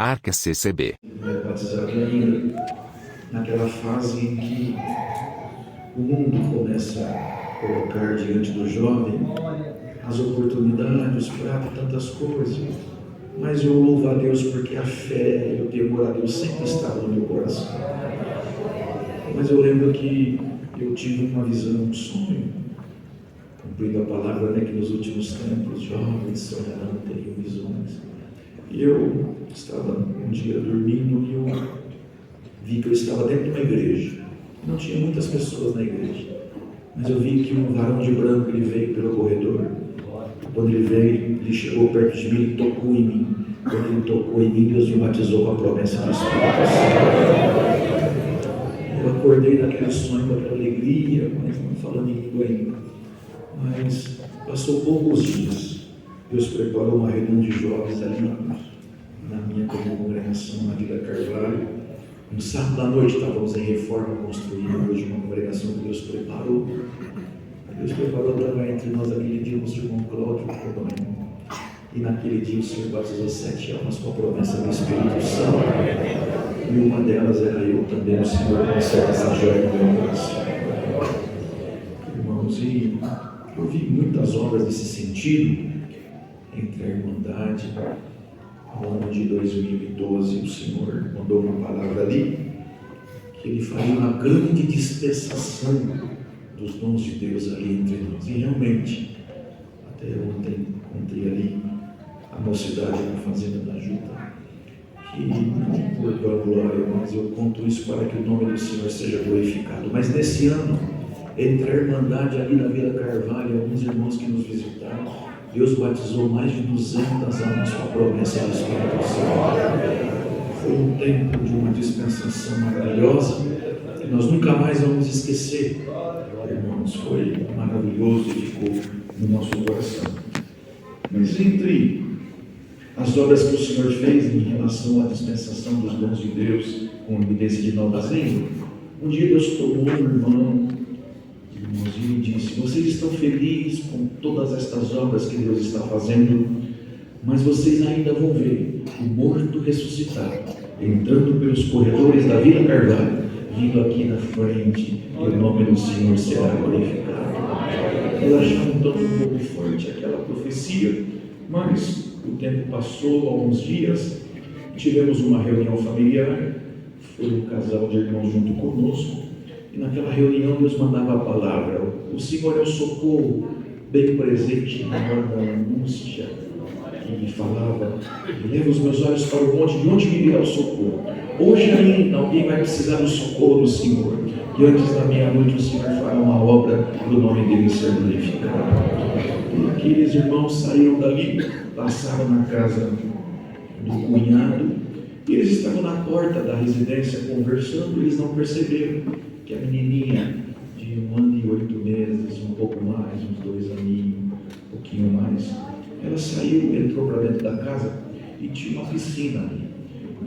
Arca CCB. Não era batizado ainda, naquela fase em que o mundo começa a colocar diante do jovem as oportunidades, os pratos, tantas coisas. Mas eu louvo a Deus porque a fé e o temor a Deus sempre estavam no meu coração. Mas eu lembro que eu tive uma visão, um sonho, cumprindo a palavra, né, que nos últimos tempos jovens sonharão, teriam visões. E eu estava um dia dormindo e eu vi que eu estava dentro de uma igreja. Não tinha muitas pessoas na igreja, mas eu vi que um varão de branco, ele veio pelo corredor. Quando ele veio, ele chegou perto de mim e tocou em mim. Quando ele tocou em mim, Deus me batizou com a promessa do Espírito Santo. Eu acordei daquele sonho com aquela alegria, mas não falando em língua ainda. Mas passou poucos dias. Deus preparou uma reunião de jovens ali na minha congregação, na Vila Carvalho. Um sábado à noite estávamos em reforma, construindo hoje uma congregação que Deus preparou. Deus preparou para entre nós aquele dia o nosso irmão Cláudio Cordonho. E naquele dia o Senhor batizou 7 almas com a promessa do Espírito Santo. E uma delas era eu também, o Senhor conserta essa joia no meu coração. Irmãos, e eu vi muitas obras nesse sentido, entre a Irmandade. No ano de 2012, o Senhor mandou uma palavra ali, que Ele faria uma grande dispensação dos dons de Deus ali entre nós. E realmente, até ontem encontrei ali a mocidade na fazenda da Juta, que não por glória, mas eu conto isso para que o nome do Senhor seja glorificado. Mas nesse ano, entre a Irmandade ali na Vila Carvalho, alguns irmãos que nos visitaram, Deus batizou mais de 200 almas com a promessa do Espírito Santo. Foi um tempo de uma dispensação maravilhosa, que nós nunca mais vamos esquecer. Irmãos, foi maravilhoso e ficou no nosso coração. Mas entre as obras que o Senhor fez em relação à dispensação dos dons de Deus, com evidência de novas línguas, um dia Deus tomou um irmão, irmãos, e me disse: vocês estão felizes com todas estas obras que Deus está fazendo, mas vocês ainda vão ver o morto ressuscitado, entrando pelos corredores da Vila Carvalho, vindo aqui na frente, e o nome do Senhor será glorificado. Eu achava um tanto um pouco forte aquela profecia, mas o tempo passou, alguns dias, tivemos uma reunião familiar, foi um casal de irmãos junto conosco, e naquela reunião Deus mandava a palavra: o Senhor é o socorro, bem presente na hora da angústia. E falava: leva os meus olhos para o monte, de onde me virá o socorro? Hoje ainda alguém vai precisar do socorro do Senhor, e antes da meia-noite o Senhor fará uma obra do nome dele ser glorificado. E aqueles irmãos saíram dali, passaram na casa do cunhado, e eles estavam na porta da residência conversando. Eles não perceberam que a menininha de 1 ano e 8 meses, um pouco mais, uns 2 aninhos, um pouquinho mais, ela saiu, entrou para dentro da casa e tinha uma piscina ali.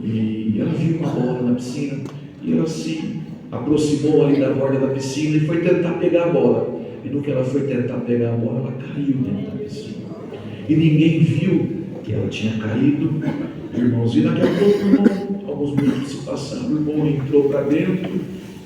E ela viu uma bola na piscina e ela se aproximou ali da borda da piscina e foi tentar pegar a bola. E no que ela foi tentar pegar a bola, ela caiu dentro da piscina. E ninguém viu que ela tinha caído, irmãos. E daqui a pouco, irmão, alguns minutos se passaram, o irmão entrou para dentro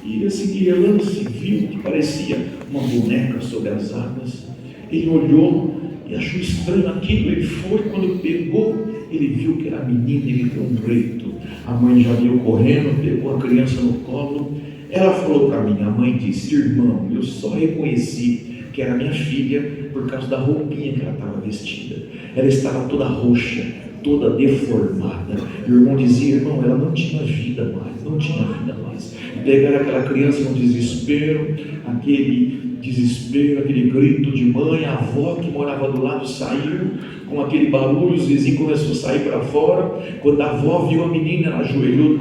e assim que relance viu que parecia uma boneca sobre as águas. Ele olhou e achou estranho aquilo. Ele foi, quando pegou, ele viu que era a menina, ele deu um grito. A mãe já veio correndo, pegou a criança no colo. Ela falou para mim, a mãe disse: irmão, eu só reconheci que era minha filha por causa da roupinha que ela estava vestida. Ela estava toda roxa, toda deformada. E o irmão dizia: irmão, ela não tinha vida mais, não tinha vida mais. E pegaram aquela criança no desespero, aquele desespero, aquele grito de mãe. A avó que morava do lado saiu com aquele barulho, os vizinhos começaram a sair para fora. Quando a avó viu a menina, ela ajoelhou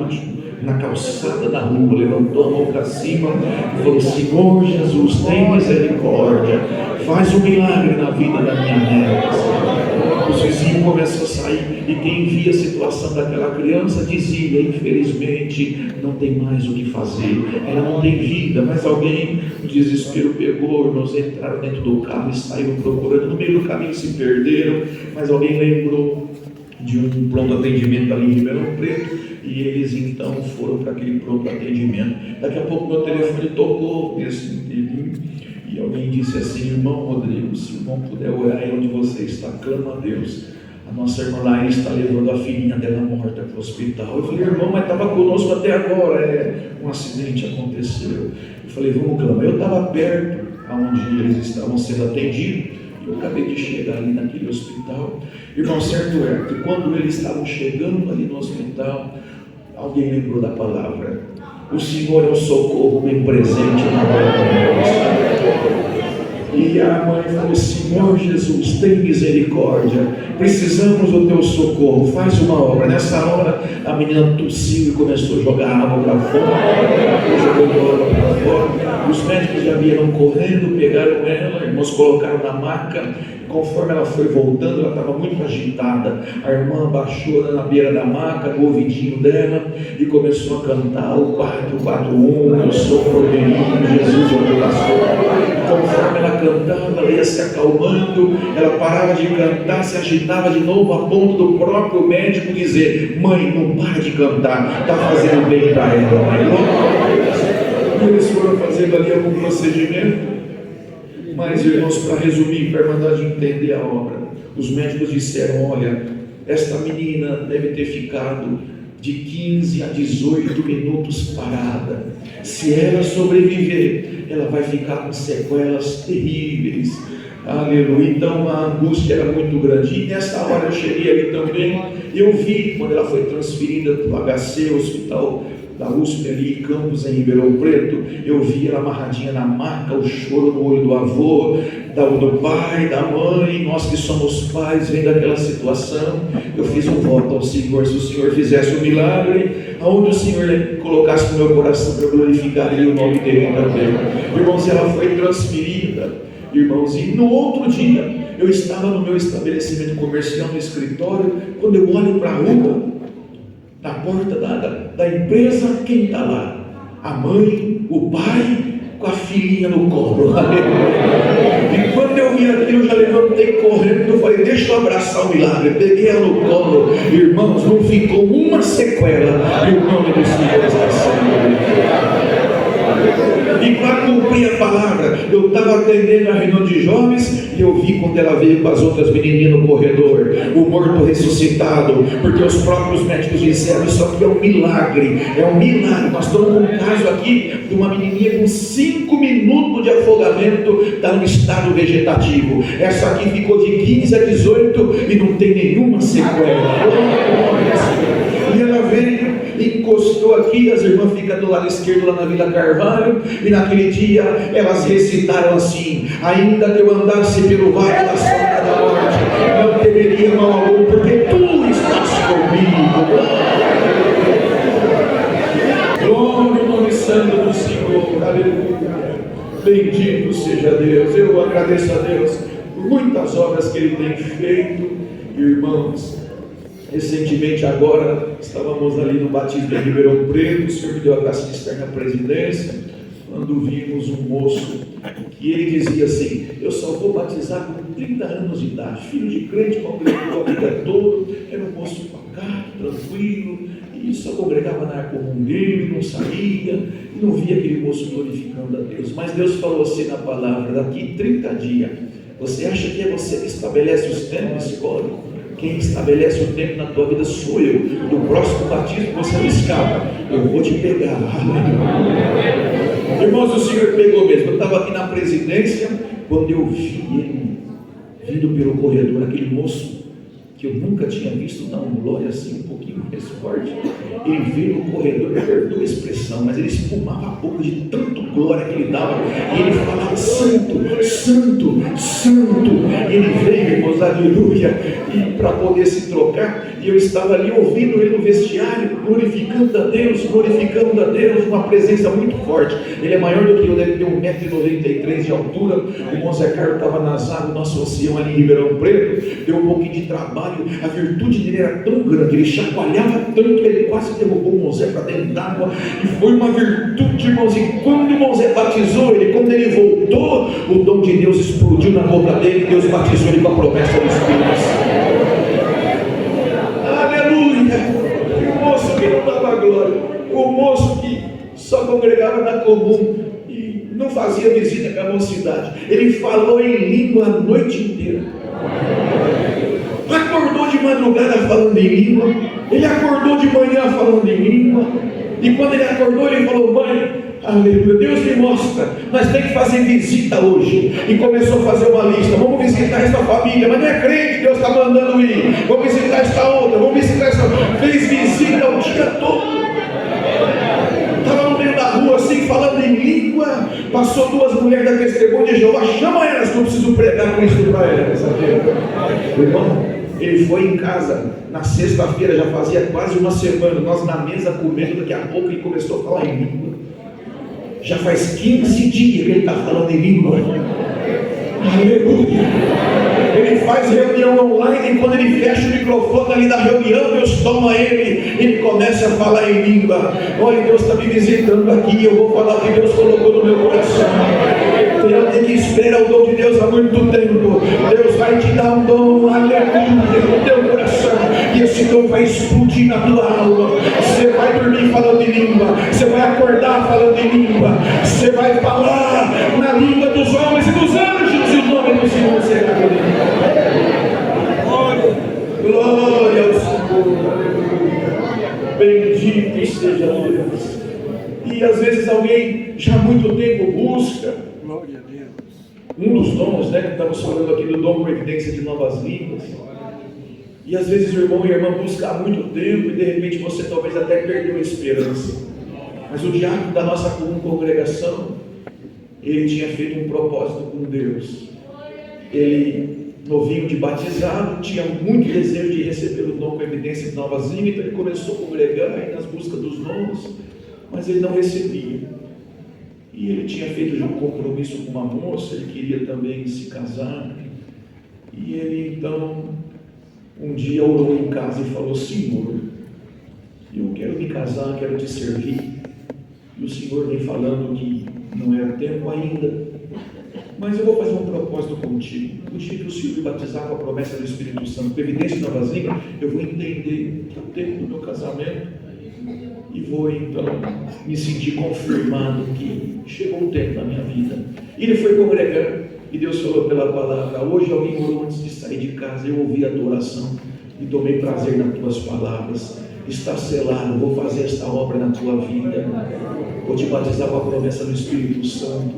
na calçada da rua, levantou a mão para cima e falou: Senhor Jesus, tem misericórdia, faz um milagre na vida da minha neta. Os vizinhos começam a sair e quem via a situação daquela criança dizia: infelizmente não tem mais o que fazer, ela não tem vida. Mas alguém, o desespero pegou, irmãos, entraram dentro do carro e saíram procurando. No meio do caminho se perderam, mas alguém lembrou de um pronto atendimento ali em Ribeirão Preto, e eles então foram para aquele pronto atendimento. Daqui a pouco meu telefone tocou nesse inteirinho, e alguém disse assim: irmão Rodrigo, se o irmão puder orar aí onde você está, clama a Deus. A nossa irmã Laís está levando a filhinha dela morta para o hospital. Eu falei: irmão, mas estava conosco até agora. Um acidente aconteceu. Eu falei: vamos clamar. Eu estava perto onde eles estavam sendo atendidos. Eu acabei de chegar ali naquele hospital. Irmão, certo é que quando eles estavam chegando ali no hospital, alguém lembrou da palavra: o Senhor é o socorro bem presente na hora da nossa. E a mãe falou: Senhor Jesus, tem misericórdia, precisamos do teu socorro, faz uma obra. Nessa hora a menina tossiu e começou a jogar água para fora, jogou água para fora. Os médicos já vieram correndo, pegaram ela, irmãos, colocaram na maca. Conforme ela foi voltando, ela estava muito agitada. A irmã abaixou na beira da maca, no ouvidinho dela, e começou a cantar o 441, eu sou Cordeirinho, Jesus é o pastor. Conforme ela cantava, ela ia se acalmando, ela parava de cantar, se agitava de novo, a ponto do próprio médico dizer: mãe, não para de cantar, está fazendo bem para ela, mãe. E eles foram fazendo ali algum procedimento. Mas, irmãos, para resumir, para a Irmandade entender a obra, os médicos disseram: olha, esta menina deve ter ficado de 15 a 18 minutos parada. Se ela sobreviver, ela vai ficar com sequelas terríveis. Aleluia. Então a angústia era muito grande. E nessa hora eu cheguei ali também. Eu vi quando ela foi transferida para o HC, o hospital da USP ali em Campos, em Ribeirão Preto. Eu vi ela amarradinha na maca, o choro no olho do avô, do pai, da mãe. Nós que somos pais, vendo aquela situação, eu fiz um voto ao Senhor: se o Senhor fizesse um milagre, aonde o Senhor colocasse no meu coração, para glorificar o nome dele também. Irmãos, ela foi transferida, irmãos, e no outro dia eu estava no meu estabelecimento comercial, no escritório, quando eu olho para a rua, na porta da empresa, quem está lá? A mãe, o pai, com a filhinha no colo. E quando eu vi aquilo, eu já levantei correndo, eu falei: deixa eu abraçar o milagre. Peguei ela no colo. Irmãos, não ficou uma sequela, e o nome do Senhor está sendo. E para cumprir a palavra, eu estava atendendo a reunião de jovens, e eu vi quando ela veio com as outras menininhas no corredor, o morto ressuscitado, porque os próprios médicos disseram: isso aqui é um milagre, nós estamos com um caso aqui de uma menininha com 5 minutos de afogamento, está no estado vegetativo. Essa aqui ficou de 15 a 18 e não tem nenhuma sequela. E ela veio, encostou aqui, as irmãs ficam do lado esquerdo lá na Vila Carvalho, e naquele dia elas recitaram assim: ainda que eu andasse pelo vale da sombra da morte, não temeria mal algum, porque tu estás comigo. Glória ao nome santo do Senhor, aleluia. Bendito seja Deus. Eu agradeço a Deus por muitas obras que Ele tem feito, irmãos. Recentemente agora estávamos ali no batismo em Ribeirão Preto. O Senhor me deu a graça de estar na presidência, quando vimos um moço que ele dizia assim: eu só vou batizar com 30 anos de idade. Filho de crente, congregou a vida toda, era um moço pacato, tranquilo, e só congregava na área comum dele, não saía, e não via aquele moço glorificando a Deus. Mas Deus falou assim na palavra: daqui 30 dias, você acha que é você que estabelece os tempos, psicólogos? Quem estabelece o tempo na tua vida sou eu. No próximo batismo você não escapa, eu vou te pegar. Irmãos, o Senhor pegou mesmo. Eu estava aqui na presidência, quando eu vi ele vindo pelo corredor, aquele moço que eu nunca tinha visto dar um glória assim um pouquinho mais forte. Ele veio no corredor, perdoa a expressão, mas ele espumava a boca de tanto glória que ele dava, e ele falava: santo, santo, santo. Ele veio, irmãos, aleluia, e para poder se trocar, e eu estava ali ouvindo ele no vestiário, glorificando a Deus, uma presença muito forte. Ele é maior do que eu, deve ter 1,93 m de altura. O irmão Zé Carlos estava nas águas, nosso oceano ali em Ribeirão Preto, deu um pouquinho de trabalho. A virtude dele era tão grande, ele chacoalhava tanto que ele quase derrubou o Mosé para dentro d'água, e foi uma virtude, irmãos. E quando o Mosé batizou ele, quando ele voltou, o dom de Deus explodiu na boca dele, Deus batizou ele com a promessa do Espírito Santo. congregava na comum e não fazia visita com a mocidade. Ele falou em língua a noite inteira. Acordou de madrugada falando em língua. Ele acordou de manhã falando em língua. E quando ele acordou, ele falou: mãe, aleluia, Deus me mostra, nós temos que fazer visita hoje. E começou a fazer uma lista: vamos visitar esta família, mas não é crente, Deus está mandando ir. Vamos visitar esta outra, vamos visitar essa. Fez visita o dia todo. Estava no meio da rua assim, falando em língua. Passou duas mulheres da testemunha de Jeová: chama elas, não preciso pregar com isso para elas. Irmão, ele foi em casa na sexta-feira, já fazia quase uma semana, nós na mesa comendo, daqui a pouco ele começou a falar em língua. Já faz 15 dias que ele está falando em língua. Aleluia. Ele faz reunião online e quando ele fecha o microfone ali da reunião, Deus toma ele começa a falar em língua. Olha, Deus está me visitando aqui, eu vou falar o que Deus colocou no meu coração. Eu tenho que esperar o dom de Deus há muito tempo. Deus vai te dar um dom, aleluia, no teu coração, e esse dom vai explodir na tua alma. Você vai dormir falando em língua, você vai acordar falando em língua, você vai falar na língua dos homens e dos anjos, e o nome do Senhor será glorificado. Glória ao Senhor. Bendito seja Deus. E às vezes alguém já há muito tempo busca um dos dons, né? Estamos falando aqui do dom com evidência de novas línguas. E às vezes o irmão e a irmã buscam há muito tempo e de repente você talvez até perdeu a esperança. Mas o diácono da nossa congregação, ele tinha feito um propósito com Deus. Ele, novinho de batizado, tinha muito desejo de receber o dom com evidência de novas línguas, então ele começou a congregar aí nas buscas dos dons, mas ele não recebia. E ele tinha feito já um compromisso com uma moça, ele queria também se casar. E ele então, um dia orou em casa e falou: Senhor, eu quero me casar, quero te servir. E o Senhor vem falando que não era tempo ainda, mas eu vou fazer um propósito contigo. No dia que o Senhor me batizar com a promessa do Espírito Santo, com evidência de novas línguas, eu vou entender que é o tempo do meu casamento e vou então me sentir confirmado que chegou o tempo na minha vida. E ele foi congregando e Deus falou pela palavra: hoje alguém orou antes de sair de casa, eu ouvi a tua oração e tomei prazer nas tuas palavras. Está selado, vou fazer esta obra na tua vida, vou te batizar com a promessa do Espírito Santo.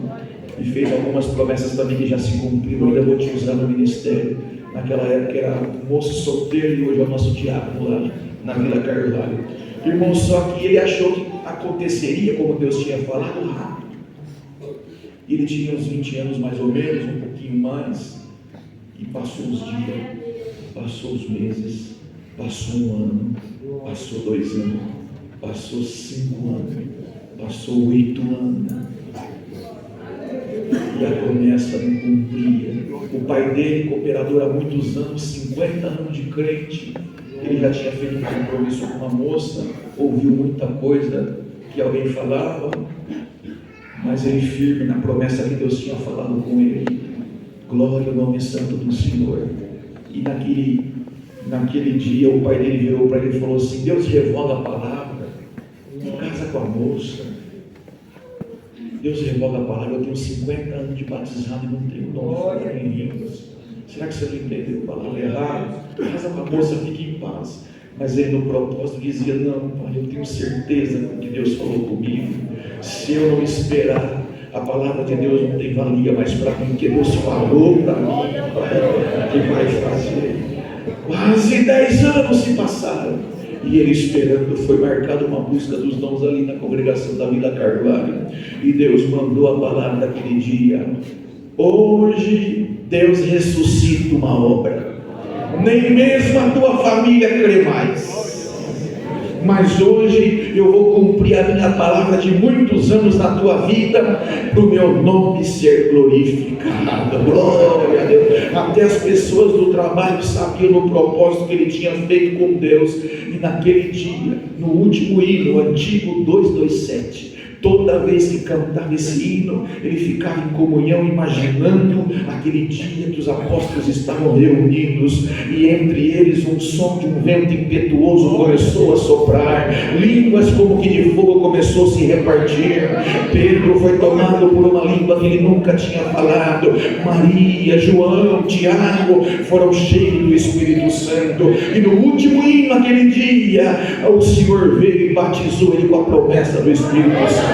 E fez algumas promessas também que já se cumpriram. Ainda vou te usar no ministério. Naquela época era moço solteiro e hoje é o nosso diácono lá na Vila Carvalho. Irmão, só que ele achou que aconteceria como Deus tinha falado rápido. Ele tinha uns 20 anos mais ou menos, um pouquinho mais, e passou os dias, passou os meses, passou um ano, passou 2 anos, passou 5 anos, passou 8 anos, e a promessa não cumpria. O pai dele, cooperador há muitos anos, 50 anos de crente, ele já tinha feito um compromisso com uma moça, ouviu muita coisa que alguém falava, mas ele firme na promessa que Deus tinha falado com ele. Glória ao nome santo do Senhor. E naquele dia o pai dele virou para ele e falou assim: Deus revoga a palavra, casa com a moça. Deus revoga a palavra. Eu tenho 50 anos de batizado e não tenho dom de falar em línguas. Será que você não entendeu a palavra errada? Casa com a moça, fique em paz. Mas ele no propósito dizia: não, pai, eu tenho certeza que Deus falou comigo. Se eu não esperar, a palavra de Deus não tem valia mais para mim, que Deus falou para mim, pai, que vai fazer. Quase 10 anos se passaram, e ele esperando. Foi marcada uma busca dos dons ali na congregação da Vila Carvalho, e Deus mandou a palavra daquele dia: hoje Deus ressuscita uma obra, nem mesmo a tua família crê mais, mas hoje eu vou cumprir a minha palavra de muitos anos na tua vida, para o meu nome ser glorificado. Glória a Deus. Até as pessoas do trabalho sabiam no propósito que ele tinha feito com Deus. E naquele dia, no último hino, o antigo 227, Toda vez que cantava esse hino, ele ficava em comunhão, imaginando aquele dia que os apóstolos estavam reunidos, e entre eles um som de um vento impetuoso começou a soprar, línguas como que de fogo começou a se repartir. Pedro foi tomado por uma língua que ele nunca tinha falado. Maria, João, Tiago foram cheios do Espírito Santo, e no último hino aquele dia, o Senhor veio e batizou ele com a promessa do Espírito Santo.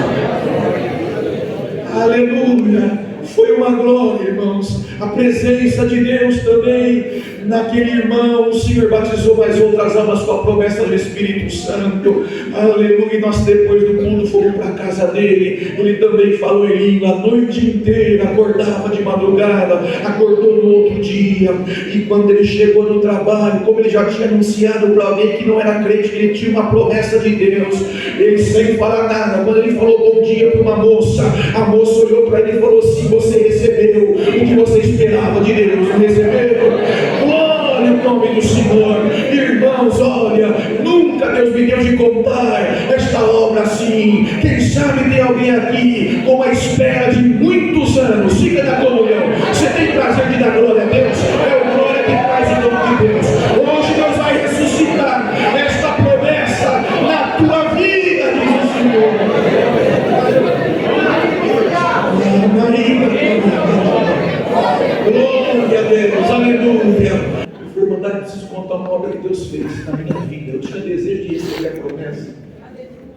Aleluia! Foi uma glória, irmãos. A presença de Deus também naquele irmão. O Senhor batizou mais outras almas com a promessa do Espírito Santo. Aleluia! E nós depois do culto fomos para a casa dele. Ele também falou em língua a noite inteira, acordava de madrugada, acordou no outro dia. E quando ele chegou no trabalho, como ele já tinha anunciado para alguém que não era crente, que ele tinha uma promessa de Deus, ele sem falar nada, quando ele falou bom dia para uma moça, a moça olhou para ele e falou assim: você recebeu o que você esperava de Deus, não recebeu? Glória ao nome do Senhor. Irmãos, olha, nunca Deus me deu de contar esta obra assim. Quem sabe tem alguém aqui com a espera de muitos anos. Fica na comunhão. Você tem prazer de dar glória a Deus? É o glória que faz em nome de Deus. Hoje Deus vai ressuscitar esta promessa na tua vida, diz o Senhor. Glória a Deus, aleluia. Eu fui mandar preciso contar uma obra que Deus fez na minha vida. Eu tinha desejo de receber a promessa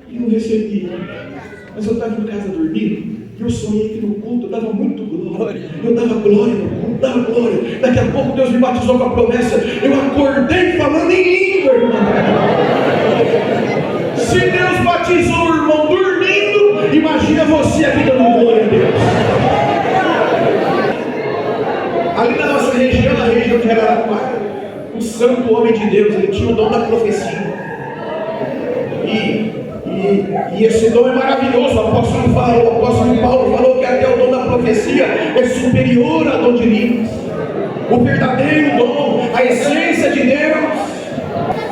e não recebi. Mas eu estava em casa dormindo e eu sonhei que no culto eu dava muito glória. Eu dava glória no culto, dava glória. Daqui a pouco Deus me batizou com a promessa. Eu acordei falando em língua, irmão. Se Deus batizou o irmão dormindo, imagina você aqui dando glória a Deus. Ali na nossa região, na região de Araraquara, um santo homem de Deus, ele tinha o dom da profecia. E esse dom é maravilhoso. O apóstolo Paulo falou que até o dom da profecia é superior ao dom de línguas. O verdadeiro dom, a essência de Deus.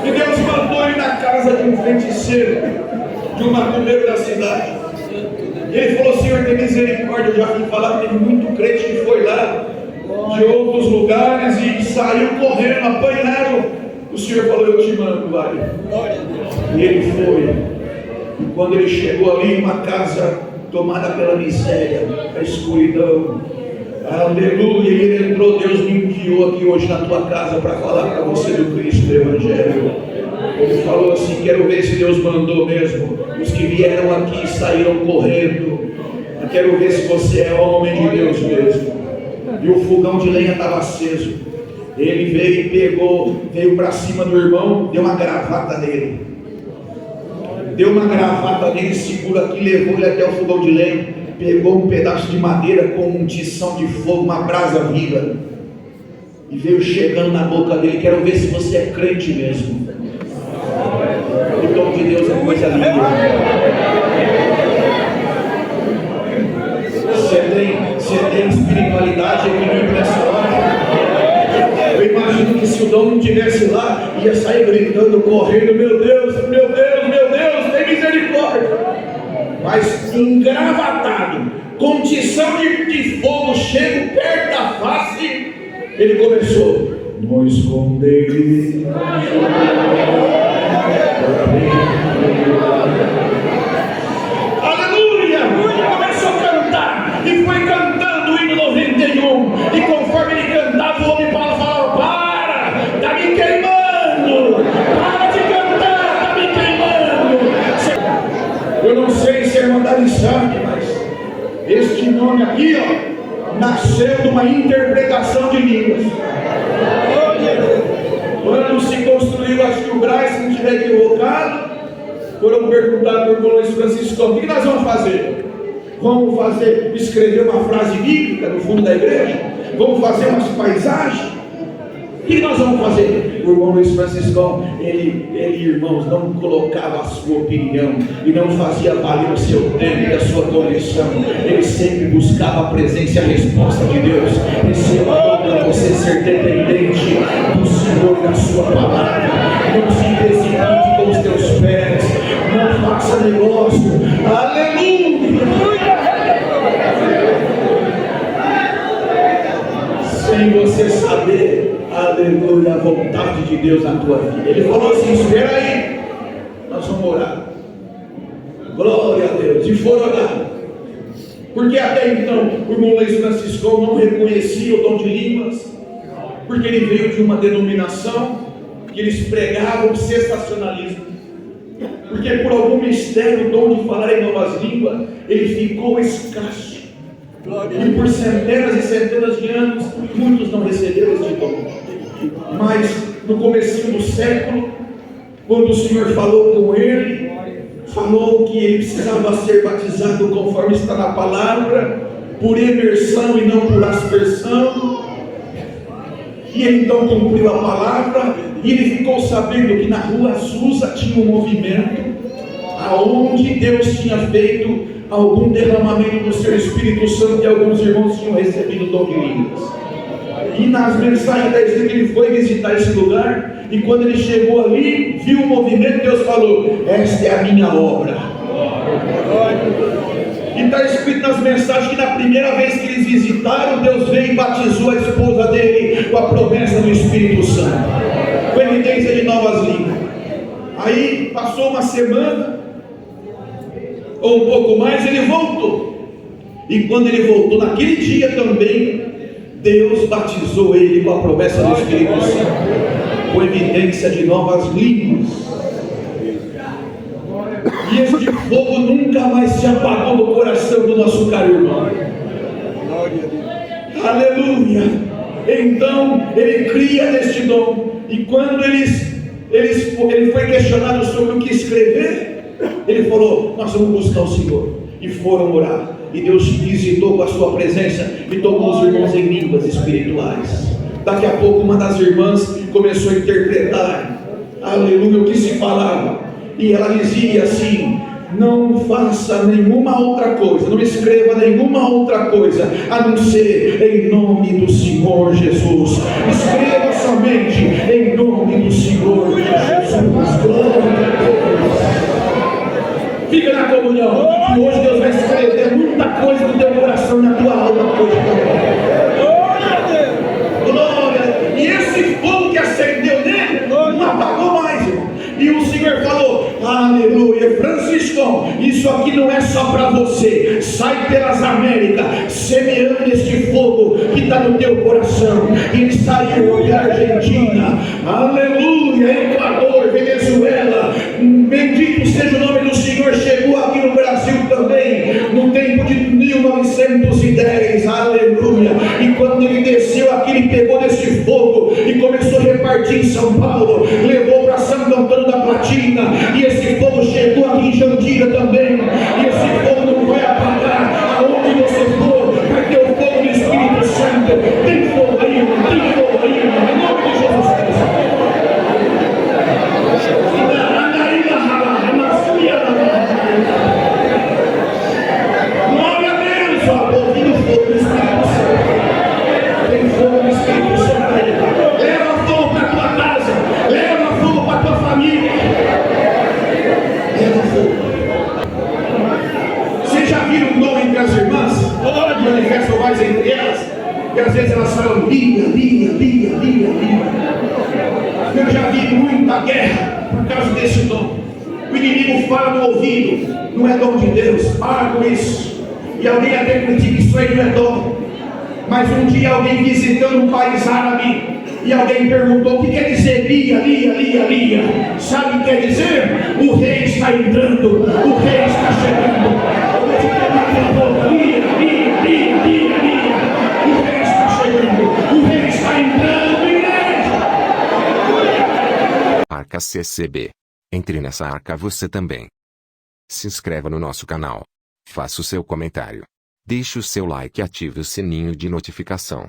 E Deus mandou ele na casa de um feiticeiro, de um macumbeiro da cidade. E ele falou: Senhor, tem misericórdia. Eu já fui falar que teve muito crente que foi lá de outros lugares e saiu correndo, apanharam. O Senhor falou: eu te mando, vai. E ele foi. E quando ele chegou ali, uma casa tomada pela miséria, a escuridão, aleluia, e ele entrou. Deus me enviou aqui hoje na tua casa para falar para você do Cristo do Evangelho. Ele falou assim: quero ver se Deus mandou mesmo. Os que vieram aqui saíram correndo. Eu quero ver se você é homem de Deus mesmo. E o fogão de lenha estava aceso. Ele veio para cima do irmão, deu uma gravata nele. Segura aqui, levou ele até o fogão de lenha, pegou um pedaço de madeira com um tição de fogo, uma brasa viva, e veio chegando na boca dele. Quero ver se você é crente mesmo. O dom de Deus é coisa linda. Você tem espiritualidade aqui nessa hora. Eu imagino que se o dom não estivesse lá, ia sair gritando, correndo: meu Deus, meu Deus, meu Deus, tem misericórdia. Mas engravatado, com tição de fogo, chego perto da face, ele começou: não esconderei. E foi cantando o hino 91. E conforme ele cantava, o homem Paulo falava: para, está me queimando. Para de cantar, está me queimando. Eu não sei se a irmã Dani sabe, mas este nome aqui, nasceu de uma interpretação de línguas. Quando se construiu, acho que o Braz, se não estiver equivocado, foram perguntar para o Luiz Francisco: o que nós vamos fazer? Vamos escrever uma frase bíblica no fundo da igreja? Vamos fazer umas paisagens? O que nós vamos fazer? O irmão Luiz Franciscão, ele, irmãos, não colocava a sua opinião e não fazia valer o seu tempo e a sua condição. Ele sempre buscava a presença e a resposta de Deus. Receba para você ser dependente do Senhor e da sua palavra. Não se precipite com os teus pés. Não faça negócio. Aleluia! você saber, aleluia, a vontade de Deus na tua vida. Ele falou assim: espera aí, nós vamos orar. Glória a Deus. E foram orar. Porque até então o irmão Luiz Francisco não reconhecia o dom de línguas, porque ele veio de uma denominação que eles pregavam sensacionalismo. Porque por algum mistério o dom de falar em novas línguas ele ficou escasso. E por centenas e centenas de anos muitos não receberam este dom. Mas no comecinho do século, quando o Senhor falou com ele, falou que ele precisava ser batizado conforme está na palavra, por imersão e não por aspersão. E ele então cumpriu a palavra, e ele ficou sabendo que na rua Azusa tinha um movimento, aonde Deus tinha feito algum derramamento do seu Espírito Santo, e alguns irmãos tinham recebido o dom de línguas. E nas mensagens da igreja ele foi visitar esse lugar, e quando ele chegou ali, viu o movimento, Deus falou: esta é a minha obra. E está escrito nas mensagens que na primeira vez que eles visitaram, Deus veio e batizou a esposa dele com a promessa do Espírito Santo, com evidência de novas línguas. Aí passou uma semana ou um pouco mais, ele voltou. E quando ele voltou, naquele dia também, Deus batizou ele com a promessa do Espírito Santo, com evidência de novas línguas. E este fogo nunca mais se apagou do coração do nosso caro irmão. Aleluia. Então ele cria neste dom. E quando ele foi questionado sobre o que escrever, ele falou: nós vamos buscar o Senhor. E foram orar. E Deus visitou com a sua presença e tocou os irmãos em línguas espirituais. Daqui a pouco uma das irmãs começou a interpretar, aleluia, o que se falava. E ela dizia assim: não faça nenhuma outra coisa, não escreva nenhuma outra coisa, a não ser em nome do Senhor Jesus. Escreva somente em nome do Senhor Jesus. Glória a Deus. Fica na comunhão, e hoje Deus vai escrever muita coisa no teu coração, na tua alma hoje também. Glória. E esse fogo que acendeu nele não apagou mais, irmão. E o Senhor falou: aleluia, Francisco, isso aqui não é só para você. Sai pelas Américas, semeando este fogo que está no teu coração. E ele saiu da Argentina, aleluia, Equador, Venezuela, bendito seja o nome do Senhor. Chegou aqui no Brasil também, no tempo de 1910, aleluia. E quando ele desceu aqui, ele pegou desse fogo e começou a repartir em São Paulo, levou para Santo Antônio da Platina, e esse fogo chegou aqui em Jandira também. E esse fogo não vai apagar. Aonde você for, vai ter o fogo do Espírito Santo. Tem fogo aí, tem fogo aí, em nome de Jesus Cristo. Glória a Deus, ó, ouvindo o fogo do Espírito Santo. Tem fogo do Espírito Santo aí. Leva fogo para a tua casa, leva fogo para a tua família. Leva fogo. Vocês já viram o dom entre as irmãs? Manifestam mais entre elas, e às vezes elas falam: Lia. Eu já vi muita guerra por causa desse dom. O inimigo fala no ouvido: não é dom de Deus, para com isso. E alguém até critica: isso aí não é dom. Mas um dia alguém visitando um país árabe, e alguém perguntou: o que quer dizer Lia? Sabe o que quer dizer? O rei está entrando, o rei está chegando. Lia. O rei está chegando, o rei está entrando, igreja. Arca CCB. Entre nessa arca você também. Se inscreva no nosso canal. Faça o seu comentário. Deixe o seu like e ative o sininho de notificação.